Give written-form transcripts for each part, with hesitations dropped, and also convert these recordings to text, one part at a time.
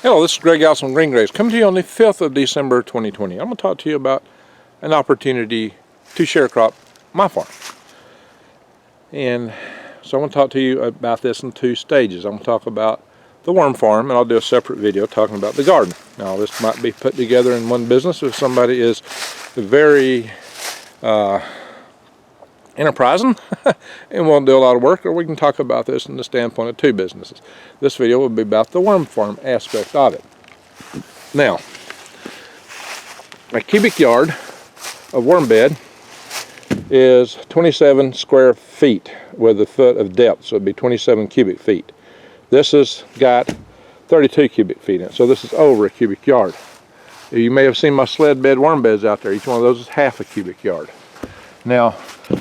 Hello, this is Greg Allis from Green Graves, coming to you on the 5th of December 2020. I'm going to talk to you about an opportunity to sharecrop my farm. And so I'm going to talk to you about this in two stages. I'm going to talk about the worm farm, and I'll do a separate video talking about the garden. Now, this might be put together in one business if somebody is very enterprising and won't do a lot of work, or we can talk about this from the standpoint of two businesses. This video will be about the worm farm aspect of it. Now, a cubic yard of worm bed is 27 square feet with a foot of depth, so it'd be 27 cubic feet. This has got 32 cubic feet in it, so this is over a cubic yard. You may have seen my sled bed worm beds out there. Each one of those is half a cubic yard. Now,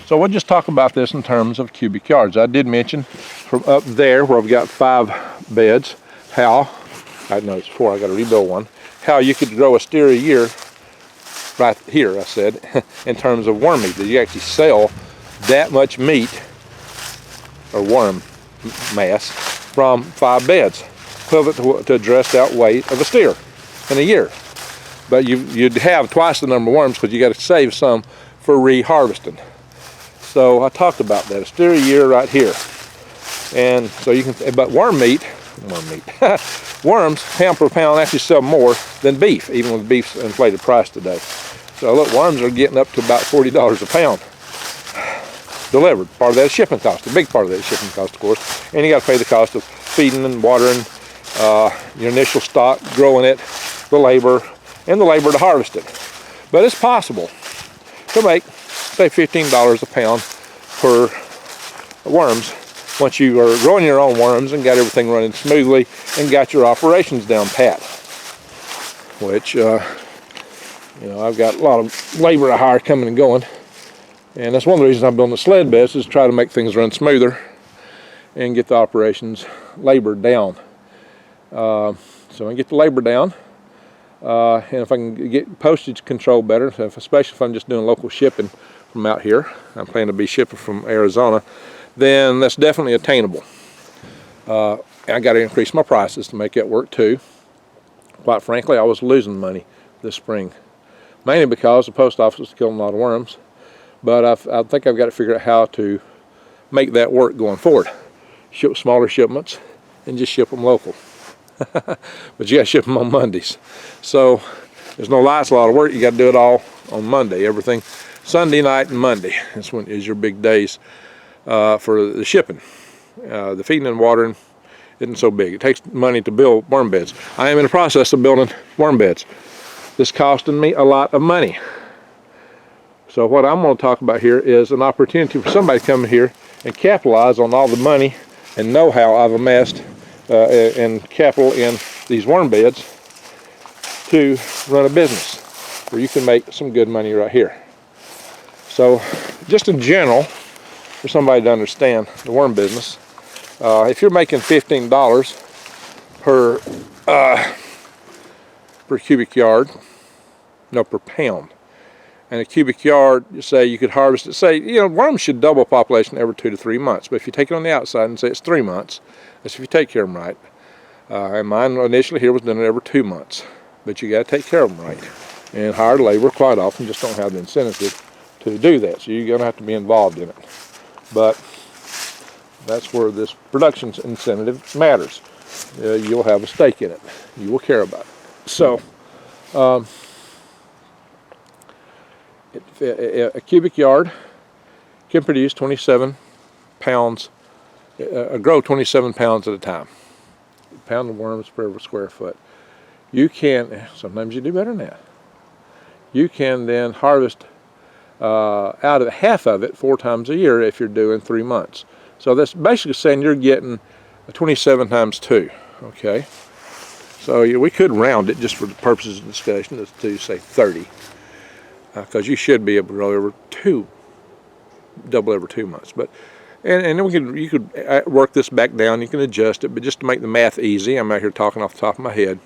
so we'll just talk about this in terms of cubic yards. I did mention from up there where I've got 5 beds, how, I know it's 4, I got to rebuild one, how you could grow a steer a year, right here I said, in terms of worm meat, that you actually sell that much meat, or worm mass, from 5 beds, equivalent to a dressed out weight of a steer in a year. But you'd have twice the number of worms because you got to save some for re-harvesting. So I talked about that, a steer a year right here. And so you can, but worms, pound per pound, actually sell more than beef, even with beef's inflated price today. So look, worms are getting up to about $40 a pound delivered. Part of that is shipping cost, a big part of that is shipping cost, of course. And you got to pay the cost of feeding and watering, your initial stock, growing it, the labor, and the labor to harvest it. But it's possible to make, say, $15 a pound per worms once you are growing your own worms and got everything running smoothly and got your operations down pat. Which, I've got a lot of labor to hire coming and going, and that's one of the reasons I'm building the sled beds, is to try to make things run smoother and get the operations labor down. So I can get the labor down. And if I can get postage control better, especially if I'm just doing local shipping from out here, I'm planning to be shipping from Arizona, then that's definitely attainable. And I got to increase my prices to make that work too. Quite frankly, I was losing money this spring, mainly because the post office was killing a lot of worms. But I think I've got to figure out how to make that work going forward. Ship smaller shipments and just ship them local. But you got to ship them on Mondays. So there's no lie, it's a lot of work. You got to do it all on Monday. Everything Sunday night and Monday is your big days for the shipping. The feeding and watering isn't so big. It takes money to build worm beds. I am in the process of building worm beds. This costing me a lot of money. So what I'm going to talk about here is an opportunity for somebody to come here and capitalize on all the money and know-how I've amassed and capital in these worm beds to run a business where you can make some good money right here. So just in general, for somebody to understand the worm business, if you're making $15 per cubic yard, per pound, and a cubic yard, you say you could harvest it, say, worms should double population every 2 to 3 months, but if you take it on the outside and say it's 3 months, that's if you take care of them right. And mine initially here was done every 2 months, but you got to take care of them right. And hired labor quite often just don't have the incentive to do that, so you're going to have to be involved in it. But that's where this production incentive matters. You'll have a stake in it. You will care about it. So, a cubic yard can produce 27 pounds, grow 27 pounds at a time. A pound of worms per every square foot. You can, sometimes you do better than that. You can then harvest out of half of it 4 times a year if you're doing 3 months. So that's basically saying you're getting 27 times 2, okay? So we could round it just for the purposes of discussion to say 30. Because you should be able to grow double every 2 months. But and then you could work this back down. You can adjust it, but just to make the math easy, I'm out here talking off the top of my head.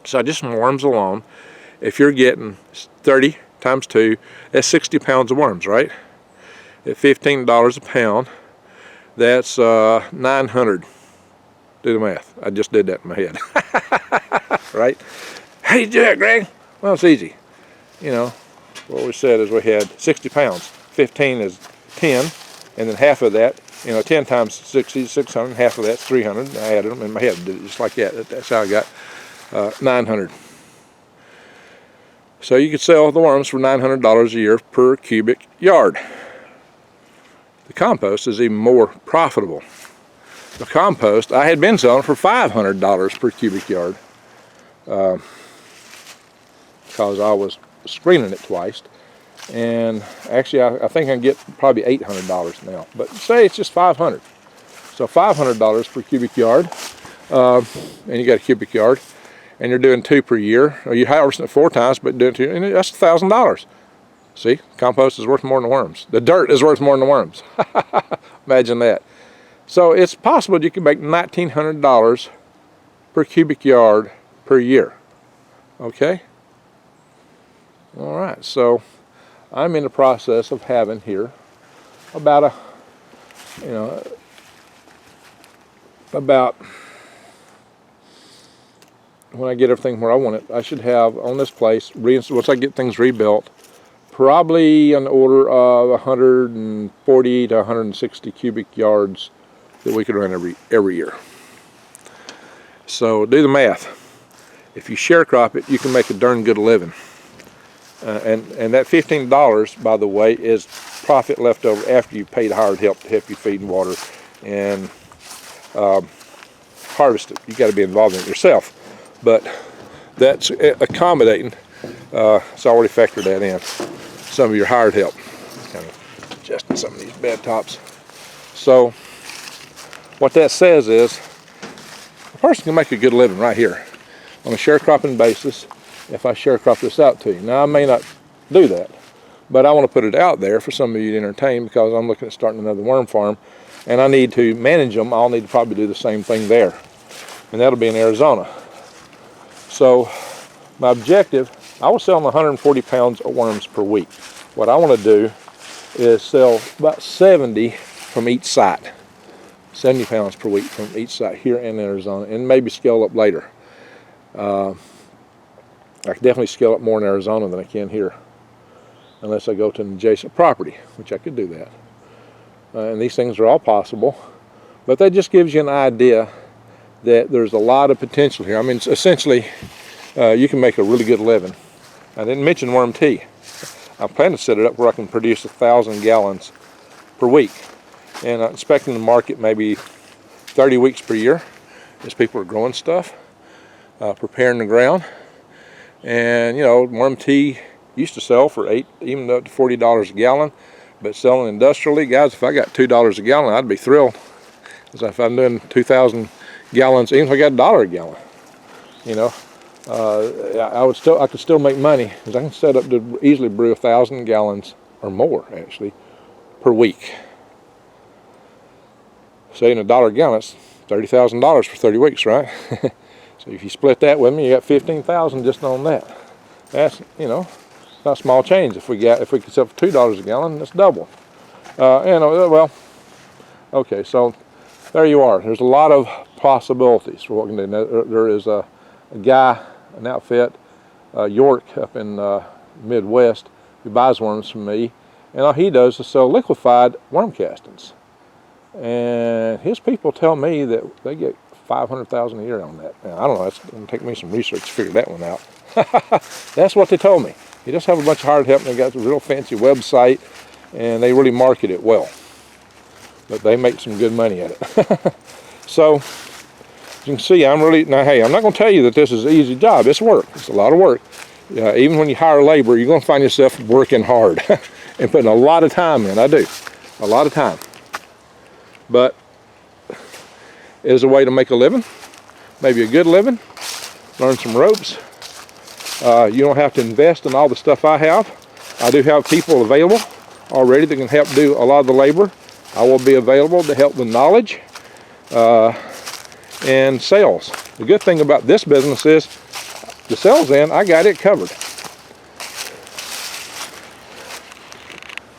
So just from worms alone, if you're getting 30 times 2, that's 60 pounds of worms, right? At $15 a pound, that's 900. Do the math. I just did that in my head. right? How do you do that, Greg? Well, it's easy. You know, what we said is we had 60 pounds. 15 is 10, and then half of that, you know, 10 times 60 is 600, half of that's 300. I added them in my head, did it just like that. That's how I got 900. So you could sell the worms for $900 a year per cubic yard. The compost is even more profitable. The compost, I had been selling for $500 per cubic yard because I was screening it twice. And actually, I think I can get probably $800 now. But say it's just $500. So $500 per cubic yard, and you got a cubic yard, and you're doing 2 per year, or you're harvesting it 4 times, but doing 2, and that's $1,000. See, compost is worth more than the worms. The dirt is worth more than the worms. Imagine that. So it's possible you can make $1,900 per cubic yard per year. Okay? All right, so I'm in the process of having here about when I get everything where I want it, I should have on this place, once I get things rebuilt, probably on the order of 140 to 160 cubic yards that we could run every year. So do the math. If you share crop it, you can make a darn good living. And that $15, by the way, is profit left over after you paid hired help to help you feed and water and harvest it. You got to be involved in it yourself, but that's accommodating. It's already factored that in. Some of your hired help. Kind of adjusting some of these bed tops. So what that says is a person can make a good living right here on a sharecropping basis if I sharecrop this out to you. Now I may not do that, but I want to put it out there for some of you to entertain because I'm looking at starting another worm farm and I need to manage them. I'll need to probably do the same thing there, and that'll be in Arizona. So my objective, I was selling 140 pounds of worms per week. What I want to do is sell about 70 from each site. 70 pounds per week from each site here in Arizona, and maybe scale up later. I can definitely scale up more in Arizona than I can here, unless I go to an adjacent property, which I could do that. And these things are all possible, but that just gives you an idea that there's a lot of potential here. I mean, essentially, you can make a really good living. I didn't mention worm tea. I plan to set it up where I can produce 1,000 gallons per week, and I'm expecting to market maybe 30 weeks per year as people are growing stuff, preparing the ground. And you know, worm tea used to sell for even up to $40 a gallon, but selling industrially, guys, if I got $2 a gallon, I'd be thrilled. Because if I'm doing 2,000 gallons, even if I got $1 a gallon, you know, I could still make money, because I can set up to easily brew 1,000 gallons or more actually per week. Saying $1 a gallon, that's $30,000 for 30 weeks, right? So if you split that with me, you got 15,000 just on that. That's, you know, not small change. If we could sell for $2 a gallon, that's double. Well, okay, so there you are. There's a lot of possibilities for what we can do. There is a guy, an outfit, York up in Midwest, who buys worms from me, and all he does is sell liquefied worm castings. And his people tell me that they get $500,000 a year on that. Now, I don't know, it's going to take me some research to figure that one out. That's what they told me. You just have a bunch of hired help, and they got a real fancy website, and they really market it well. But they make some good money at it. So, as you can see, I'm not going to tell you that this is an easy job. It's work. It's a lot of work. Even when you hire labor, you're going to find yourself working hard and putting a lot of time in. I do. A lot of time. But it is a way to make a living, maybe a good living, learn some ropes. You don't have to invest in all the stuff I have. I do have people available already that can help do a lot of the labor. I will be available to help with knowledge and sales. The good thing about this business is the sales end, I got it covered.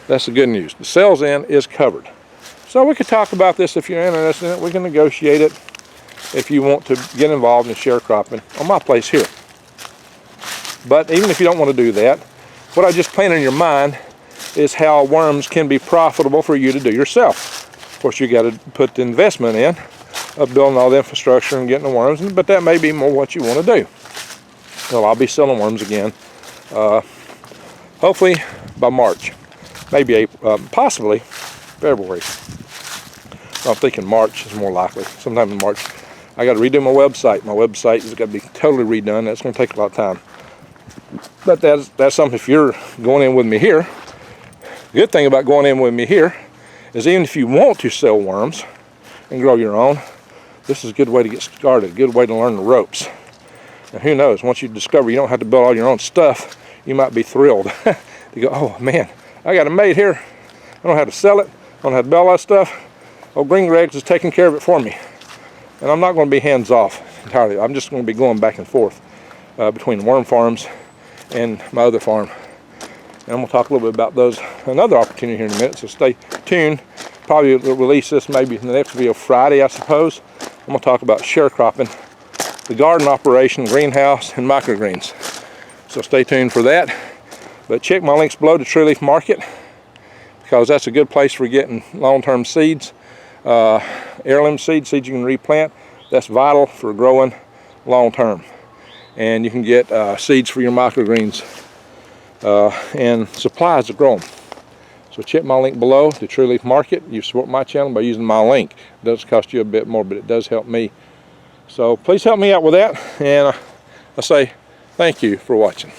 That's the good news. The sales end is covered. So we could talk about this if you're interested in it. We can negotiate it. if you want to get involved in sharecropping on my place here. But even if you don't want to do that, what I just planted in your mind is how worms can be profitable for you to do yourself. Of course, you got to put the investment in of building all the infrastructure and getting the worms, but that may be more what you want to do. Well, I'll be selling worms again, hopefully by March, maybe April, possibly February. I'm thinking March is more likely, sometime in March. I got to redo my website. My website has got to be totally redone. That's going to take a lot of time. But that's something, if you're going in with me here, the good thing about going in with me here is even if you want to sell worms and grow your own, this is a good way to get started, a good way to learn the ropes. And who knows, once you discover you don't have to build all your own stuff, you might be thrilled to go, oh man, I got it made here. I don't know how to sell it. I don't know how to build all that stuff. Oh, Green Regs is taking care of it for me. And I'm not going to be hands off entirely. I'm just going to be going back and forth between worm farms and my other farm. And I'm going to talk a little bit about those, another opportunity here in a minute, so stay tuned. Probably will release this maybe in the next video Friday, I suppose. I'm going to talk about sharecropping, the garden operation, greenhouse, and microgreens. So stay tuned for that. But check my links below to Tree Leaf Market, because that's a good place for getting long-term seeds, heirloom seeds you can replant. That's vital for growing long-term. And you can get seeds for your microgreens and supplies to grow them. So check my link below to Tree Leaf Market. You support my channel by using my link. It does cost you a bit more, but it does help me. So please help me out with that. And I say thank you for watching.